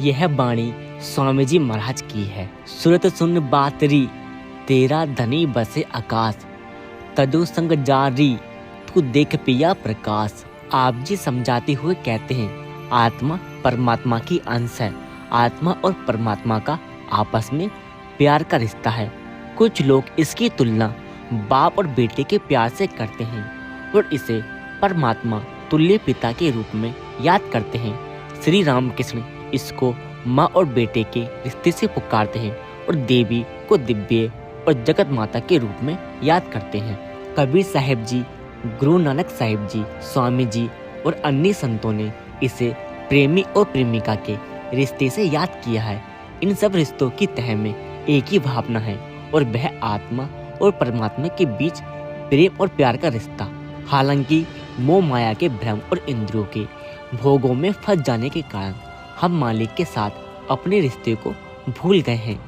यह वाणी स्वामी जी महाराज की है। सुरत सुन बातरी, तेरा धनी बसे आकाश, तजो संग जारी, तू देख पिया प्रकाश। आप जी समझाते हुए कहते हैं आत्मा परमात्मा की अंश है। आत्मा और परमात्मा का आपस में प्यार का रिश्ता है। कुछ लोग इसकी तुलना बाप और बेटे के प्यार से करते हैं और इसे परमात्मा तुल्य पिता के रूप में याद करते हैं। श्री रामकृष्ण इसको माँ और बेटे के रिश्ते से पुकारते हैं और देवी को दिव्य और जगत माता के रूप में याद करते हैं। कबीर साहिब जी, गुरु नानक साहिब जी, स्वामी जी और अन्य संतों ने इसे प्रेमी और प्रेमिका के रिश्ते से याद किया है। इन सब रिश्तों की तह में एक ही भावना है और वह आत्मा और परमात्मा के बीच प्रेम और प्यार का रिश्ता। हालांकि मोह माया के भ्रम और इंद्रियों के भोगों में फंस जाने के कारण हम मालिक के साथ अपने रिश्ते को भूल गए हैं।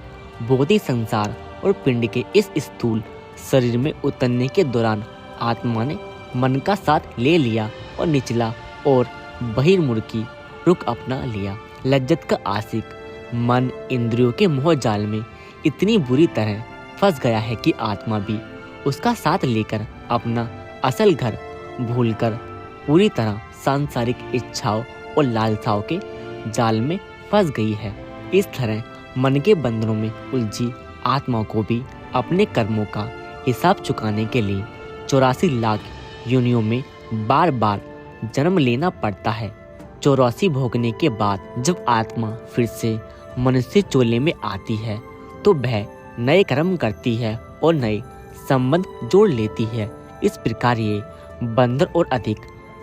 भौतिक संसार और पिंड के इस स्थूल शरीर में उतरने के दौरान आत्मा ने मन का साथ ले लिया और निचला और बहिर्मुखी रुख अपना लिया। लज्जत का आशिक मन इंद्रियों के मोह जाल में इतनी बुरी तरह फंस गया है कि आत्मा भी उसका साथ लेकर अपना असल घर भूलकर पूरी तरह सांसारिक इच्छाओं और लालसाओं के जाल में फंस गई है। इस तरह मन के बंधनों में उलझी आत्मा को भी अपने कर्मों का हिसाब चुकाने के लिए 84 लाख योनियों में बार बार जन्म लेना पड़ता है। 84 भोगने के बाद जब आत्मा फिर से मनुष्य चोले में आती है तो वह नए कर्म करती है और नए संबंध जोड़ लेती है। इस प्रकार ये बंधन और अधिक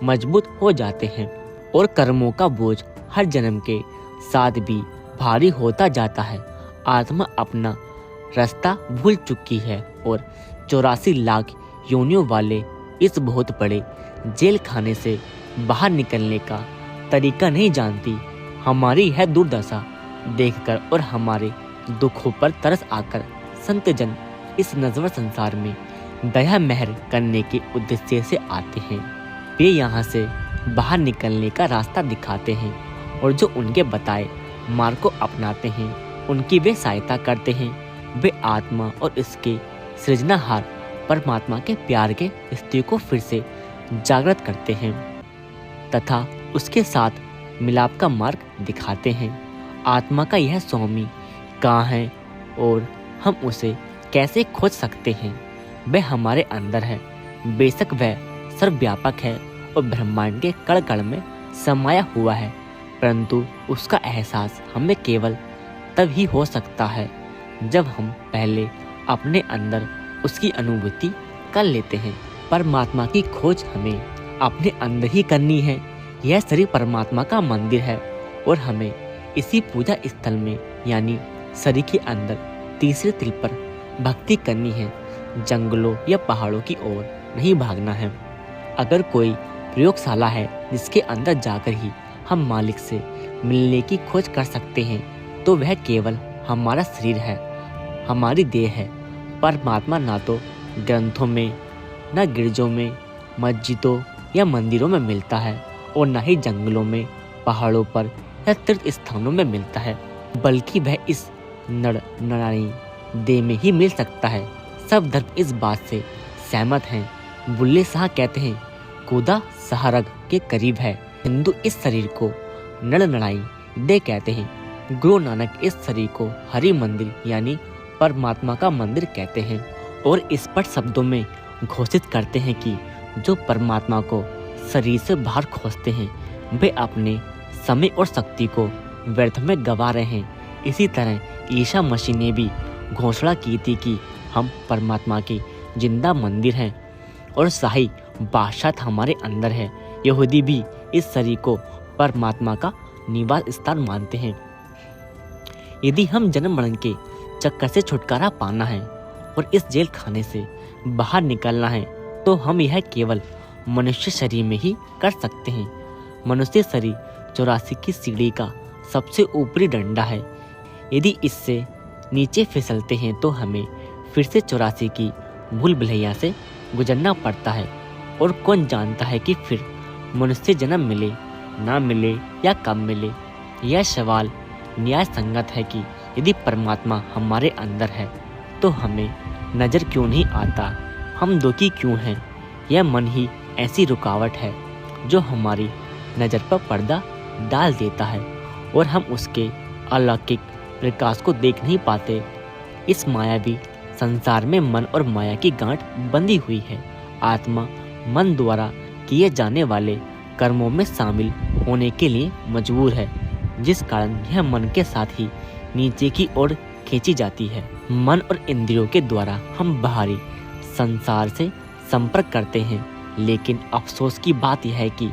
मजबूत हो जाते हैं और कर्मों का बोझ हर जन्म के साथ भी भारी होता जाता है। आत्मा अपना रास्ता भूल चुकी है और 84 लाख योनियों वाले इस बहुत बड़े जेल खाने से बाहर निकलने का तरीका नहीं जानती। हमारी यह दुर्दशा देखकर और हमारे दुखों पर तरस आकर संत जन इस नश्वर संसार में दया मेहर करने के उद्देश्य से आते हैं। वे यहाँ से बाहर निकलने का रास्ता दिखाते हैं और जो उनके बताए मार्ग को अपनाते हैं उनकी वे सहायता करते हैं। वे आत्मा और इसके सृजनहार परमात्मा के प्यार के रिश्ते को फिर से जागृत करते हैं तथा उसके साथ मिलाप का मार्ग दिखाते हैं। आत्मा का यह स्वामी कहाँ है और हम उसे कैसे खोज सकते हैं? वह हमारे अंदर है। बेशक वह सर्वव्यापक है और ब्रह्मांड के कण कण में समाया हुआ है, परंतु उसका एहसास हमें केवल तब ही हो सकता है जब हम पहले अपने अंदर उसकी अनुभूति कर लेते हैं। परमात्मा की खोज हमें अपने अंदर ही करनी है। यह शरीर परमात्मा का मंदिर है और हमें इसी पूजा स्थल में यानी शरीर के अंदर तीसरे तिल पर भक्ति करनी है। जंगलों या पहाड़ों की ओर नहीं भागना है। अगर कोई प्रयोगशाला है जिसके अंदर जाकर ही हम मालिक से मिलने की खोज कर सकते हैं तो वह केवल हमारा शरीर है, हमारी देह है। परमात्मा ना तो ग्रंथों में, न गिरजों में, मस्जिदों या मंदिरों में मिलता है और न ही जंगलों में, पहाड़ों पर या तीर्थ स्थानों में मिलता है, बल्कि वह इस नर नारायणी देह में ही मिल सकता है। सब धर्म इस बात से सहमत हैं। बुल्ले शाह कहते हैं खुदा सहारग के करीब है। हिंदू इस शरीर को नर नारायणी देह कहते हैं। गुरु नानक इस शरीर को हरि मंदिर यानी परमात्मा का मंदिर कहते हैं और स्पष्ट शब्दों में घोषित करते हैं कि जो परमात्मा को शरीर से बाहर खोजते हैं वे अपने समय और शक्ति को व्यर्थ में गवा रहे हैं। इसी तरह ईसा मसीह ने भी घोषणा की थी कि हम परमात्मा के जिंदा मंदिर हैं और शाही बादशाह हमारे अंदर है। यहूदी भी इस शरीर को परमात्मा का निवास स्थान मानते हैं। यदि हम जन्म मरण के चक्कर से छुटकारा पाना है और इस जेल खाने से बाहर निकलना है तो हम यह केवल मनुष्य शरीर में ही कर सकते हैं। मनुष्य शरीर 84 की सीढ़ी का सबसे ऊपरी डंडा है। यदि इससे नीचे फिसलते हैं तो हमें फिर से 84 की भूल भुलैया से गुजरना पड़ता है और कौन जानता है कि फिर मनुष्य जन्म मिले ना मिले या कब मिले। यह सवाल न्याय संगत है कि यदि परमात्मा हमारे अंदर है तो हमें नज़र क्यों नहीं आता, हम दुखी क्यों हैं। यह मन ही ऐसी रुकावट है जो हमारी नज़र पर पर्दा डाल देता है और हम उसके अलौकिक प्रकाश को देख नहीं पाते। इस मायावी संसार में मन और माया की गांठ बंधी हुई है। आत्मा मन द्वारा किए जाने वाले कर्मों में शामिल होने के लिए मजबूर है, जिस कारण यह मन के साथ ही नीचे की ओर खींची जाती है। मन और इंद्रियों के द्वारा हम बाहरी संसार से संपर्क करते हैं, लेकिन अफसोस की बात यह है कि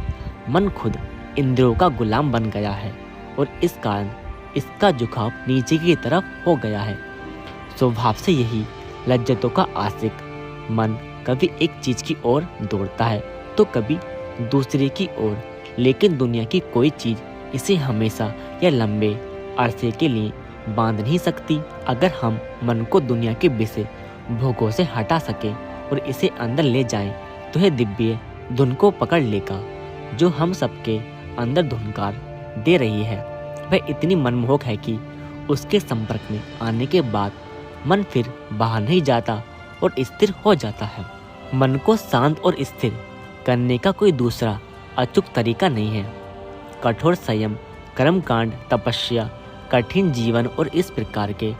मन खुद इंद्रियों का गुलाम बन गया है और इस कारण इसका झुकाव नीचे की तरफ हो गया है। स्वभाव से यही लज्जतों का आशिक मन कभी एक चीज की ओर दौड़ता है तो कभी दूसरे की ओर, लेकिन दुनिया की कोई चीज इसे हमेशा या लंबे अरसे के लिए बांध नहीं सकती। अगर हम मन को दुनिया के विषय भोगों से हटा सके और इसे अंदर ले जाएं, तो यह दिव्य धुन को पकड़ लेगा जो हम सबके अंदर धुनकार दे रही है। वह इतनी मनमोहक है कि उसके संपर्क में आने के बाद मन फिर बाहर नहीं जाता और स्थिर हो जाता है। मन को शांत और स्थिर करने का कोई दूसरा अचूक तरीका नहीं है। कठोर संयम, कर्मकांड, तपस्या, कठिन जीवन और इस प्रकार के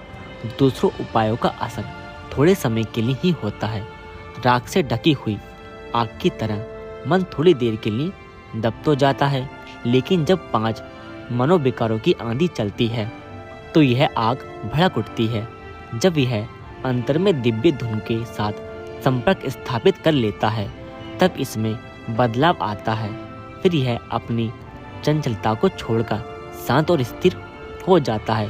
दूसरों उपायों का असर थोड़े समय के लिए ही होता है। राख से ढकी हुई आग की तरह मन थोड़ी देर के लिए दब तो जाता है, लेकिन जब 5 मनोविकारों की आंधी चलती है तो यह आग भड़क उठती है। जब यह अंतर में दिव्य धुन के साथ संपर्क स्थापित कर लेता है, तब इसमें बदलाव आता है। फिर यह अपनी चंचलता को छोड़कर शांत और स्थिर हो जाता है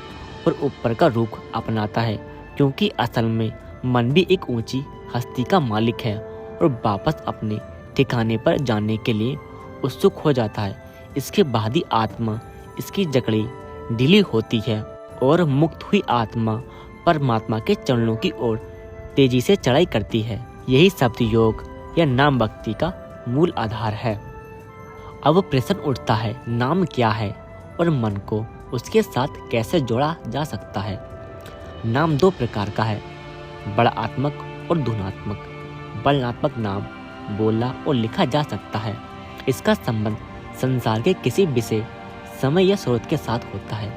और ऊपर का रुख अपनाता है, क्योंकि असल में मन भी एक ऊंची हस्ती का मालिक है और वापस अपने ठिकाने पर जाने के लिए उत्सुक हो जाता है। इसके बाद ही आत्मा इसकी जकड़ी ढीली होती है और मुक्त हुई आत्मा परमात्मा के चरणों की ओर तेजी से चढ़ाई करती है। यही शब्द योग या नाम भक्ति का मूल आधार है। अब प्रश्न उठता है, नाम क्या है और मन को उसके साथ कैसे जोड़ा जा सकता है। नाम 2 प्रकार का है, बड़ात्मक और धुनात्मक। बड़ात्मक नाम बोला और लिखा जा सकता है। इसका संबंध संसार के किसी विषय, समय या स्रोत के साथ होता है।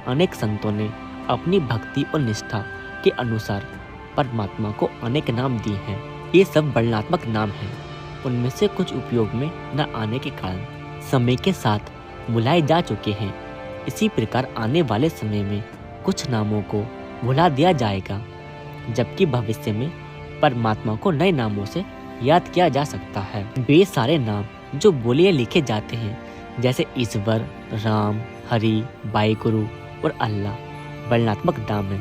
अनेक संतों ने अपनी भक्ति और निष्ठा के अनुसार परमात्मा को अनेक नाम दिए हैं। ये सब वर्णनात्मक नाम हैं। उनमें से कुछ उपयोग में न आने के कारण समय के साथ भुलाए जा चुके हैं। इसी प्रकार आने वाले समय में कुछ नामों को भुला दिया जाएगा, जबकि भविष्य में परमात्मा को नए नामों से याद किया जा सकता है। वे सारे नाम जो बोले या लिखे जाते हैं, जैसे ईश्वर, राम, हरि, वाहिगुरु और अल्लाह, वर्णनात्मक नाम है,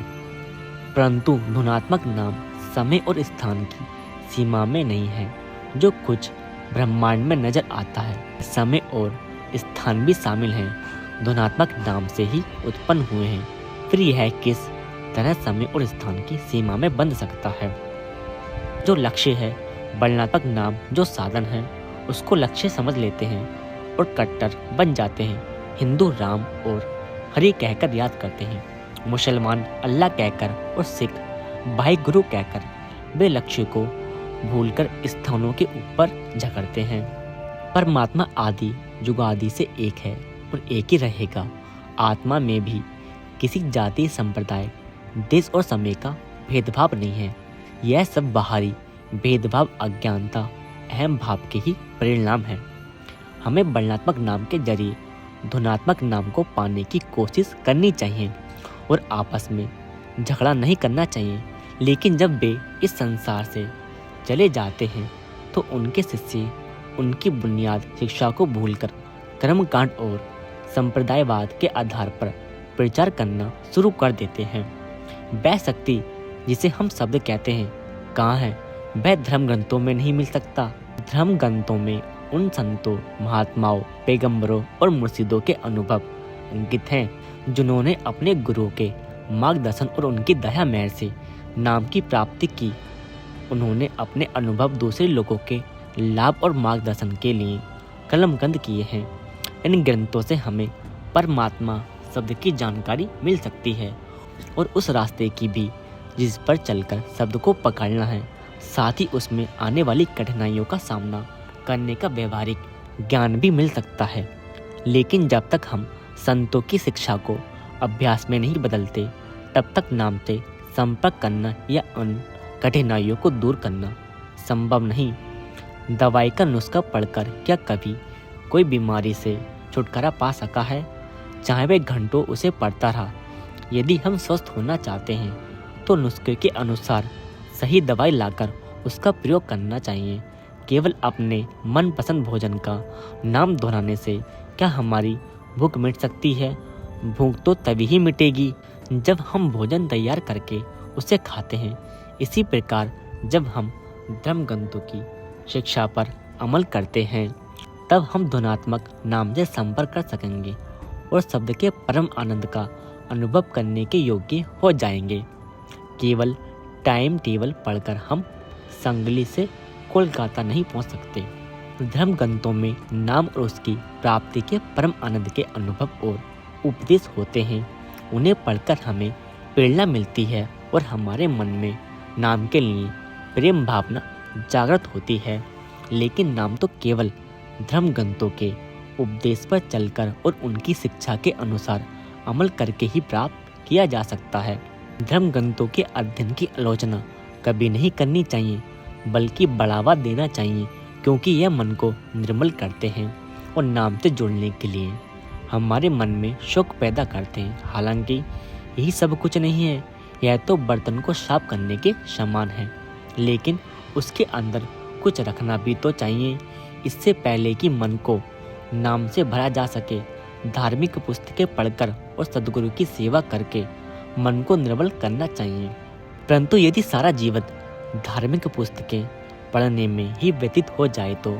परंतु धुनात्मक नाम समय और स्थान की सीमा में नहीं है, जो कुछ ब्रह्मांड में नजर आता है। समय और स्थान भी शामिल हैं, धुनात्मक नाम से ही उत्पन्न हुए हैं। फिर यह किस तरह समय और स्थान की सीमा में बंध सकता है। जो लक्ष्य है, वर्णनात्मक नाम जो साधन है उसको लक्ष्य समझ लेते हैं और कट्टर बन जाते हैं। हिंदू राम और हरि कहकर याद करते हैं, मुसलमान अल्लाह कहकर और सिख वाहिगुरु कहकर वे लक्ष्य को भूलकर स्थानों के ऊपर झगड़ते हैं। परमात्मा आदि जुगादि से एक है और एक ही रहेगा। आत्मा में भी किसी जाति, संप्रदाय, देश और समय का भेदभाव नहीं है। यह सब बाहरी भेदभाव अज्ञानता, अहम भाव के ही परिणाम है। हमें वर्णनात्मक नाम के जरिए धुनात्मक नाम को पाने की कोशिश करनी चाहिए और आपस में झगड़ा नहीं करना चाहिए। लेकिन जब वे इस संसार से चले जाते हैं तो उनके शिष्य उनकी बुनियाद शिक्षा को भूलकर कर्मकांड और संप्रदायवाद के आधार पर प्रचार करना शुरू कर देते हैं। वह शक्ति जिसे हम शब्द कहते हैं कहाँ है? वह धर्म ग्रंथों में नहीं मिल सकता। धर्म ग्रंथों में उन संतों, महात्माओं, पैगंबरों और मुर्शिदों के अनुभव अंकित हैं जिन्होंने अपने गुरु के मार्गदर्शन और उनकी दया मेहर से नाम की प्राप्ति की। उन्होंने अपने अनुभव दूसरे लोगों के लाभ और मार्गदर्शन के लिए कलमबंद किए हैं। इन ग्रंथों से हमें परमात्मा शब्द की जानकारी मिल सकती है और उस रास्ते की भी जिस पर चलकर शब्द को पकड़ना है। साथ ही उसमें आने वाली कठिनाइयों का सामना करने का व्यवहारिक ज्ञान भी मिल सकता है। लेकिन जब तक हम संतों की शिक्षा को अभ्यास में नहीं बदलते, तब तक नाम से संपर्क करना या उन कठिनाइयों को दूर करना संभव नहीं। दवाई का नुस्खा पढ़कर क्या कभी कोई बीमारी से छुटकारा पा सका है? चाहे वह घंटों उसे पढ़ता रहा। यदि हम स्वस्थ होना चाहते हैं तो नुस्खे के अनुसार सही दवाई लाकर उसका प्रयोग करना चाहिए। केवल अपने मनपसंद भोजन का नाम दोहराने से क्या हमारी भूख मिट सकती है? भूख तो तभी ही मिटेगी जब हम भोजन तैयार करके उसे खाते हैं। इसी प्रकार जब हम धर्मग्रंथों की शिक्षा पर अमल करते हैं, तब हम ध्वन्यात्मक नाम से संपर्क कर सकेंगे और शब्द के परम आनंद का अनुभव करने के योग्य हो जाएंगे। केवल टाइम टेबल पढ़कर हम संगली से कोलकाता नहीं पहुंच सकते। धर्मग्रंथों में नाम और उसकी प्राप्ति के परम आनंद के अनुभव और उपदेश होते हैं। उन्हें पढ़कर हमें प्रेरणा मिलती है और हमारे मन में नाम के लिए प्रेम भावना जागृत होती है। लेकिन नाम तो केवल धर्मग्रंथों के उपदेश पर चलकर और उनकी शिक्षा के अनुसार अमल करके ही प्राप्त किया जा सकता है। धर्मग्रंथों के अध्ययन की आलोचना कभी नहीं करनी चाहिए, बल्कि बढ़ावा देना चाहिए, क्योंकि यह मन को निर्मल करते हैं और नाम से जुड़ने के लिए हमारे मन में शौक पैदा करते हैं। हालांकि यही सब कुछ नहीं है, यह तो बर्तन को साफ करने के समान है, लेकिन उसके अंदर कुछ रखना भी तो चाहिए। इससे पहले कि मन को नाम से भरा जा सके, धार्मिक पुस्तकें पढ़कर और सद्गुरु की सेवा करके मन को निर्मल करना चाहिए। परंतु यदि सारा जीवन धार्मिक पुस्तकें पढ़ने में ही व्यतीत हो जाए तो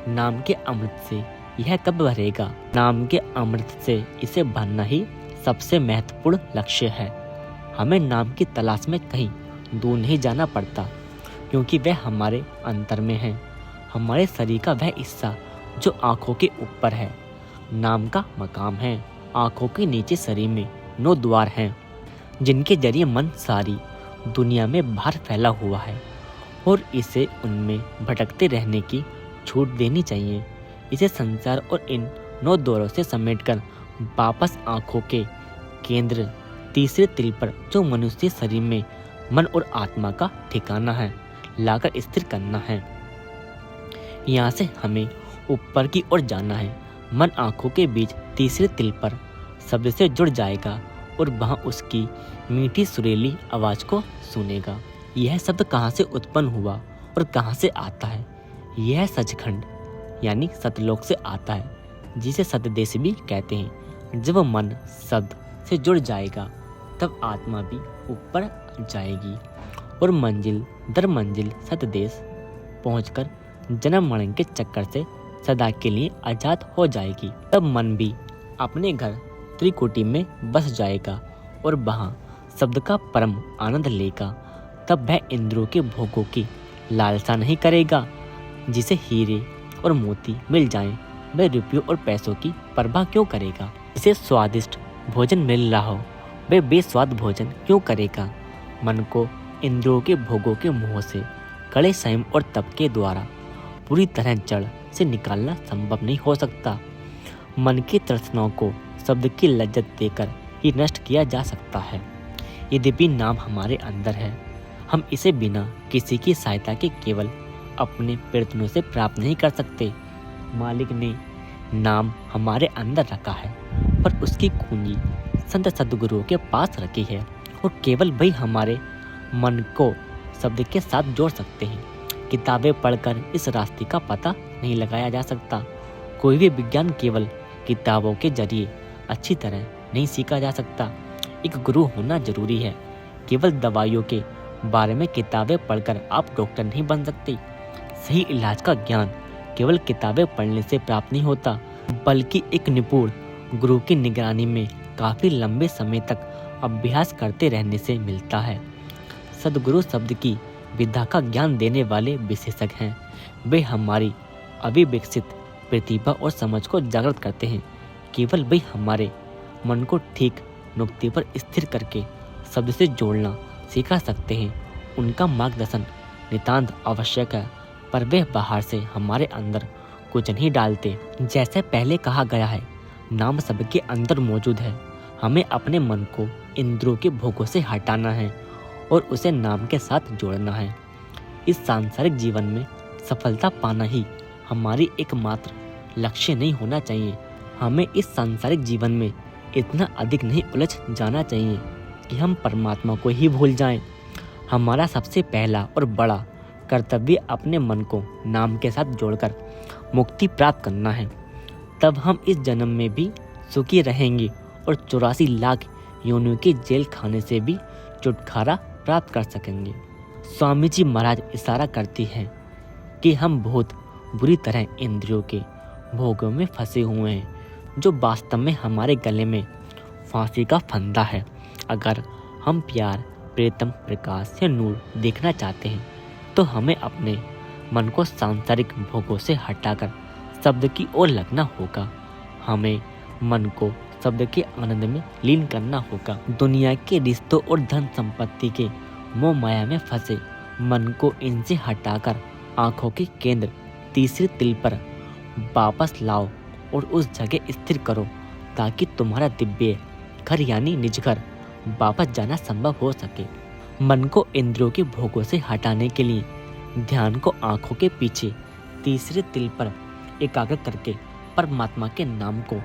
नाम के अमृत से यह कब भरेगा? नाम के अमृत से इसे भरना ही सबसे महत्वपूर्ण लक्ष्य है। हमें नाम की तलाश में कहीं दूर नहीं जाना पड़ता, क्योंकि वह हमारे अंतर में है। हमारे शरीर का वह हिस्सा जो आँखों के ऊपर है, नाम का मकाम है। आँखों के नीचे शरीर में 9 द्वार हैं, जिनके जरिए मन सारी दुनिया में बाहर फैला हुआ है और इसे उनमें भटकते रहने की छूट देनी चाहिए। इसे संसार और इन 9 द्वारों से समेटकर वापस आँखों के केंद्र तीसरे तिल पर, जो मनुष्य शरीर में मन और आत्मा का ठिकाना है, लाकर स्थिर करना है। यहाँ से हमें ऊपर की ओर जाना है। मन आँखों के बीच तीसरे तिल पर शब्द से जुड़ जाएगा और वहाँ उसकी मीठी सुरीली आवाज़ को सुनेगा। यह शब्द कहाँ से उत्पन्न हुआ और कहाँ से आता है? यह सचखंड यानी सतलोक से आता है, जिसे सतदेश भी कहते हैं। जब मन शब्द से जुड़ जाएगा, तब आत्मा भी ऊपर जाएगी और मंजिल दर मंजिल सतदेश पहुंचकर जन्म मरण के चक्कर से सदा के लिए आजाद हो जाएगी। तब मन भी अपने घर त्रिकुटी में बस जाएगा और वहाँ शब्द का परम आनंद लेगा। तब वह इंद्रियों के भोगों की लालसा नहीं करेगा। जिसे हीरे और मोती मिल जाएं, वह रुपयों और पैसों की परवाह क्यों करेगा? जिसे स्वादिष्ट भोजन मिल रहा हो, वह बेस्वाद भोजन क्यों करेगा? मन को इंद्रियों के भोगों के मोह से कड़े संयम और तप के द्वारा पूरी तरह जड़ से निकालना संभव नहीं हो सकता। मन की तृष्णाओं को शब्द की लज्जत देकर ही नष्ट किया जा सकता है। यद्यपि नाम हमारे अंदर है, हम इसे बिना किसी की सहायता के केवल अपने प्रयत्नों से प्राप्त नहीं कर सकते। मालिक ने नाम हमारे अंदर रखा है, पर उसकी कुंजी संत सद्गुरुओं के पास रखी है और केवल वही हमारे मन को शब्द के साथ जोड़ सकते हैं। किताबें पढ़कर इस रास्ते का पता नहीं लगाया जा सकता। कोई भी विज्ञान केवल किताबों के जरिए अच्छी तरह नहीं सीखा जा सकता। एक गुरु होना जरूरी है। केवल दवाइयों के बारे में किताबें पढ़कर आप डॉक्टर नहीं बन सकते। सही इलाज का ज्ञान केवल किताबें पढ़ने से प्राप्त नहीं होता, बल्कि एक निपुण गुरु की निगरानी में काफ़ी लंबे समय तक अभ्यास करते रहने से मिलता है। सद्गुरु शब्द की विद्या का ज्ञान देने वाले विशेषज्ञ हैं। वे हमारी अविकसित प्रतिभा और समझ को जागृत करते हैं। केवल वे हमारे मन को ठीक नुक्ते पर स्थिर करके शब्द से जोड़ना सिखा सकते हैं, उनका मार्गदर्शन नितांत आवश्यक है, पर वे बाहर से हमारे अंदर कुछ नहीं डालते। जैसे पहले कहा गया है, नाम सबके अंदर मौजूद है। हमें अपने मन को इंद्रियों के भोगों से हटाना है और उसे नाम के साथ जोड़ना है। इस सांसारिक जीवन में सफलता पाना ही हमारी एकमात्र लक्ष्य नहीं होना चाहिए। हमें इस सांसारिक जीवन में इतना अधिक नहीं उलझ जाना चाहिए कि हम परमात्मा को ही भूल जाएं। हमारा सबसे पहला और बड़ा कर्तव्य अपने मन को नाम के साथ जोड़कर मुक्ति प्राप्त करना है। तब हम इस जन्म में भी सुखी रहेंगे और 84 लाख योनियों के जेल खाने से भी छुटकारा प्राप्त कर सकेंगे। स्वामी जी महाराज इशारा करती हैं कि हम बहुत बुरी तरह इंद्रियों के भोगों में फंसे हुए हैं, जो वास्तव में हमारे गले में फांसी का फंदा है। अगर हम प्यार, प्रीतम, प्रकाश या नूर देखना चाहते हैं तो हमें अपने मन को सांसारिक भोगों से हटाकर शब्द की ओर लगना होगा। हमें मन को शब्द के आनंद में लीन करना होगा। दुनिया के रिश्तों और धन संपत्ति के मोह माया में फंसे मन को इनसे हटाकर आंखों के केंद्र तीसरे तिल पर वापस लाओ और उस जगह स्थिर करो, ताकि तुम्हारा दिव्य घर यानी निज घर वापस जाना संभव हो सके। मन को इंद्रियों के भोगों से हटाने के लिए ध्यान को आंखों के पीछे तीसरे तिल पर एकाग्र करके परमात्मा के नाम को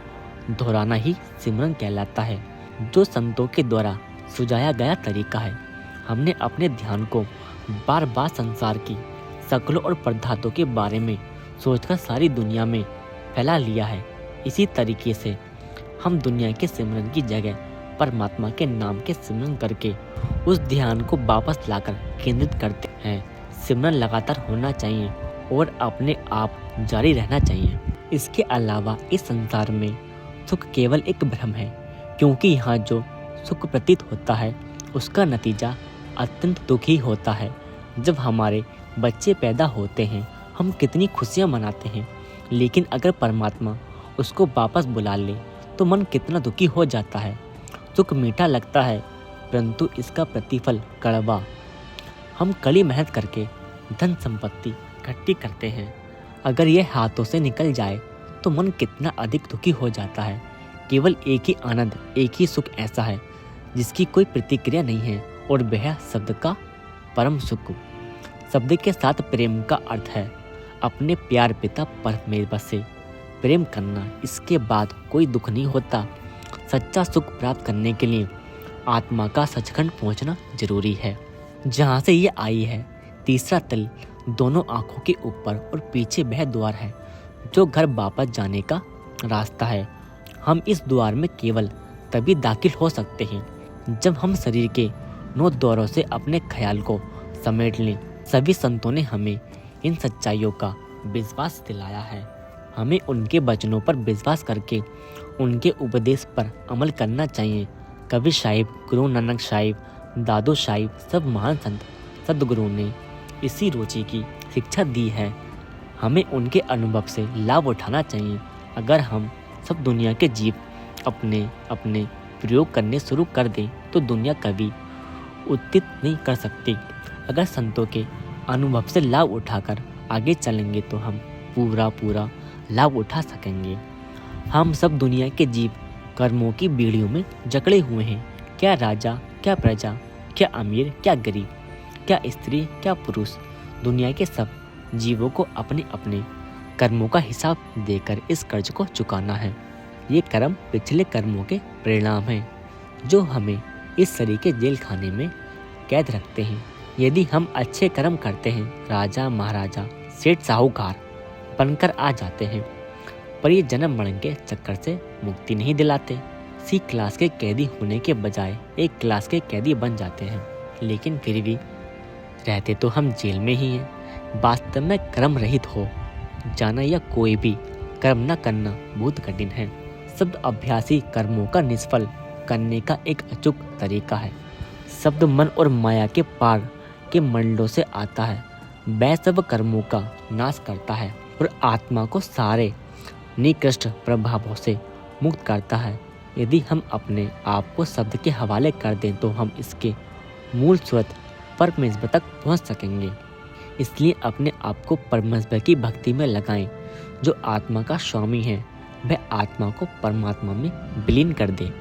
दोहराना ही सिमरन कहलाता है, जो संतों के द्वारा सुझाया गया तरीका है। हमने अपने ध्यान को बार बार संसार की शक्लों और पदार्थों के बारे में सोचकर सारी दुनिया में फैला लिया है। इसी तरीके से हम दुनिया के सिमरन की जगह परमात्मा के नाम के सिमरन करके उस ध्यान को वापस लाकर केंद्रित करते हैं। सिमरन लगातार होना चाहिए और अपने आप जारी रहना चाहिए। इसके अलावा इस संसार में सुख केवल एक भ्रम है, क्योंकि यहाँ जो सुख प्रतीत होता है उसका नतीजा अत्यंत दुखी होता है। जब हमारे बच्चे पैदा होते हैं हम कितनी खुशियाँ मनाते हैं, लेकिन अगर परमात्मा उसको वापस बुला ले तो मन कितना दुखी हो जाता है। सुख मीठा लगता है, परंतु इसका प्रतिफल कड़वा। हम कड़ी मेहनत करके धन संपत्ति इकट्ठी करते हैं, अगर यह हाथों से निकल जाए तो मन कितना अधिक दुखी हो जाता है। केवल एक ही आनंद, एक ही सुख ऐसा है जिसकी कोई प्रतिक्रिया नहीं है, और वह शब्द का परम सुख। शब्द के साथ प्रेम का अर्थ है अपने प्यार पिता परमेश्वर से प्रेम करना। इसके बाद कोई दुख नहीं होता। सच्चा सुख प्राप्त करने के लिए आत्मा का सचखंड पहुंचना जरूरी है, जहां से ये आई है। तीसरा तल दोनों आंखों के ऊपर और पीछे वह द्वार है जो घर वापस जाने का रास्ता है। हम इस द्वार में केवल तभी दाखिल हो सकते हैं जब हम शरीर के 9 द्वारों से अपने ख्याल को समेट लें। सभी संतों ने हमें इन सच्चाइयों का विश्वास दिलाया है। हमें उनके वचनों पर विश्वास करके उनके उपदेश पर अमल करना चाहिए। कबीर साहिब, गुरु नानक साहिब, दादू साहिब, सब महान संत सद्गुरु ने इसी रुचि की शिक्षा दी है। हमें उनके अनुभव से लाभ उठाना चाहिए। अगर हम सब दुनिया के जीव अपने अपने प्रयोग करने शुरू कर दें तो दुनिया कभी उत्थित नहीं कर सकती। अगर संतों के अनुभव से लाभ उठाकर आगे चलेंगे तो हम पूरा लाभ उठा सकेंगे। हम सब दुनिया के जीव कर्मों की बेड़ियों में जकड़े हुए हैं। क्या राजा, क्या प्रजा, क्या अमीर, क्या गरीब, क्या स्त्री, क्या पुरुष, दुनिया के सब जीवों को अपने अपने कर्मों का हिसाब देकर इस कर्ज को चुकाना है। ये कर्म पिछले कर्मों के परिणाम हैं जो हमें इस शरीर के जेल खाने में कैद रखते हैं। यदि हम अच्छे कर्म करते हैं, राजा महाराजा, सेठ साहूकार बनकर आ जाते हैं, पर ये जन्म मरण के चक्कर से मुक्ति नहीं दिलाते। सी क्लास के कैदी होने के बजाय एक क्लास के कैदी बन जाते हैं, लेकिन फिर भी रहते तो हम जेल में ही हैं। वास्तव में कर्म रहित हो जाना या कोई भी कर्म न करना बहुत कठिन है। शब्द अभ्यासी कर्मों का निष्फल करने का एक अचूक तरीका है। शब्द मन और माया के पार के मंडलों से आता है। वह सब कर्मों का नाश करता है और आत्मा को सारे निकृष्ट प्रभावों से मुक्त करता है। यदि हम अपने आप को शब्द के हवाले कर दें तो हम इसके मूल स्रोत परमेश्वर तक पहुंच सकेंगे। इसलिए अपने आप को परमेश्वर की भक्ति में लगाएं। जो आत्मा का स्वामी है वह आत्मा को परमात्मा में विलीन कर दे।